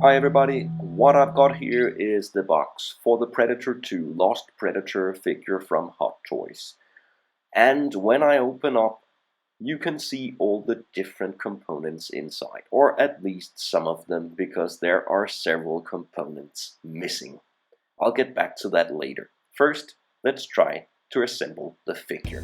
Hi everybody, what I've got here is the box for the Predator 2 Lost Predator figure from Hot Toys. And when I open up, you can see all the different components inside, or at least some of them, because there are several components missing. I'll get back to that later. First, let's try to assemble the figure.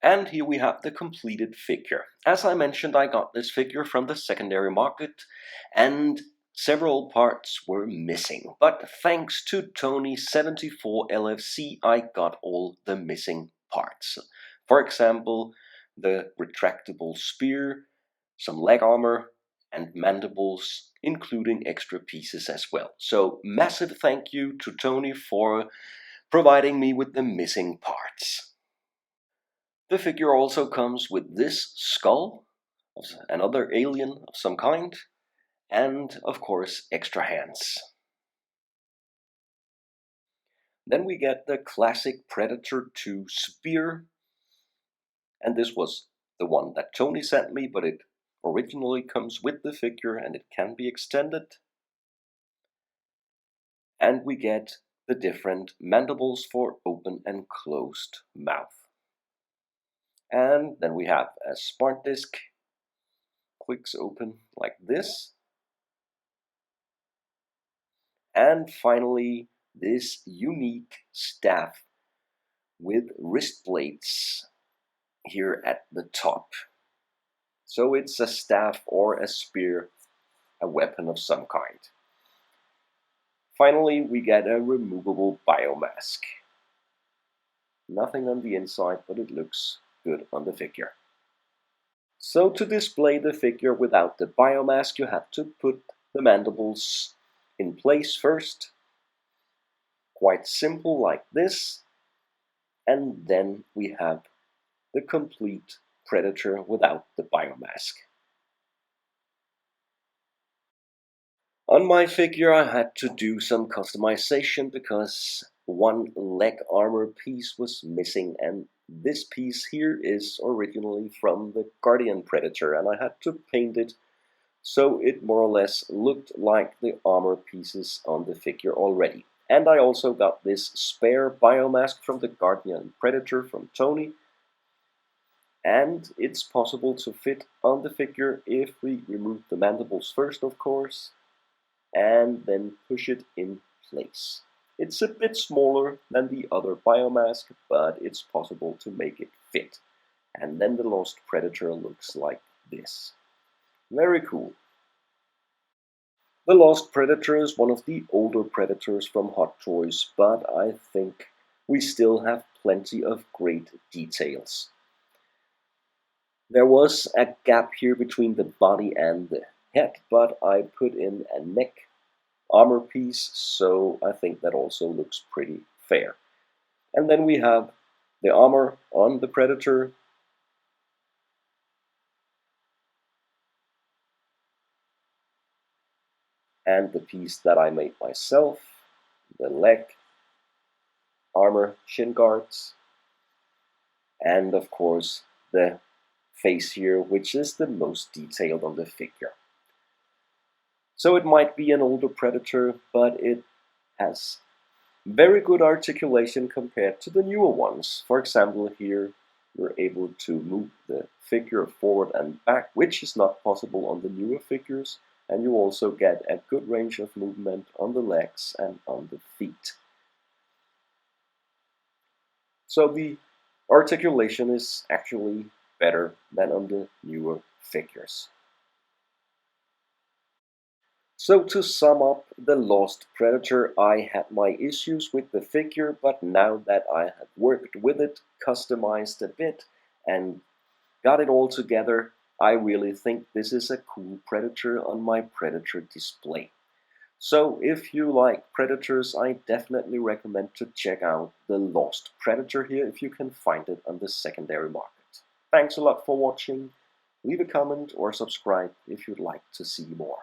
And here we have the completed figure. As I mentioned, I got this figure from the secondary market, and several parts were missing. But thanks to Tony74 LFC, I got all the missing parts. For example, the retractable spear, some leg armor, and mandibles, including extra pieces as well. So massive thank you to Tony for providing me with the missing parts. The figure also comes with this skull, another alien of some kind, and of course extra hands. Then we get the classic Predator 2 spear, and this was the one that Tony sent me, but it originally comes with the figure and it can be extended. And we get the different mandibles for open and closed mouth. And then we have a smart disc, clicks open like this. And finally, this unique staff with wrist plates here at the top. So it's a staff or a spear, a weapon of some kind. Finally, we get a removable biomask. Nothing on the inside, but it looks good on the figure. So to display the figure without the biomask, you have to put the mandibles in place first. Quite simple like this. And then we have the complete Predator without the biomask. On my figure I had to do some customization because one leg armor piece was missing, and this piece here is originally from the Guardian Predator, and I had to paint it so it more or less looked like the armor pieces on the figure already. And I also got this spare biomask from the Guardian Predator from Tony, and it's possible to fit on the figure if we remove the mandibles first, of course, and then push it in place. It's a bit smaller than the other biomask, but it's possible to make it fit. And then the Lost Predator looks like this. Very cool. The Lost Predator is one of the older Predators from Hot Toys, but I think we still have plenty of great details. There was a gap here between the body and the head, but I put in a neck armor piece, so I think that also looks pretty fair. And then we have the armor on the Predator. and the piece that I made myself, the leg, armor, shin guards, and of course the face here, which is the most detailed on the figure. So it might be an older Predator, but it has very good articulation compared to the newer ones. For example, here you're able to move the figure forward and back, which is not possible on the newer figures, and you also get a good range of movement on the legs and on the feet. So the articulation is actually better than on the newer figures. So to sum up the Lost Predator, I had my issues with the figure, but now that I have worked with it, customized a bit, and got it all together, I really think this is a cool Predator on my Predator display. So if you like Predators, I definitely recommend to check out the Lost Predator here if you can find it on the secondary market. Thanks a lot for watching. Leave a comment or subscribe if you'd like to see more.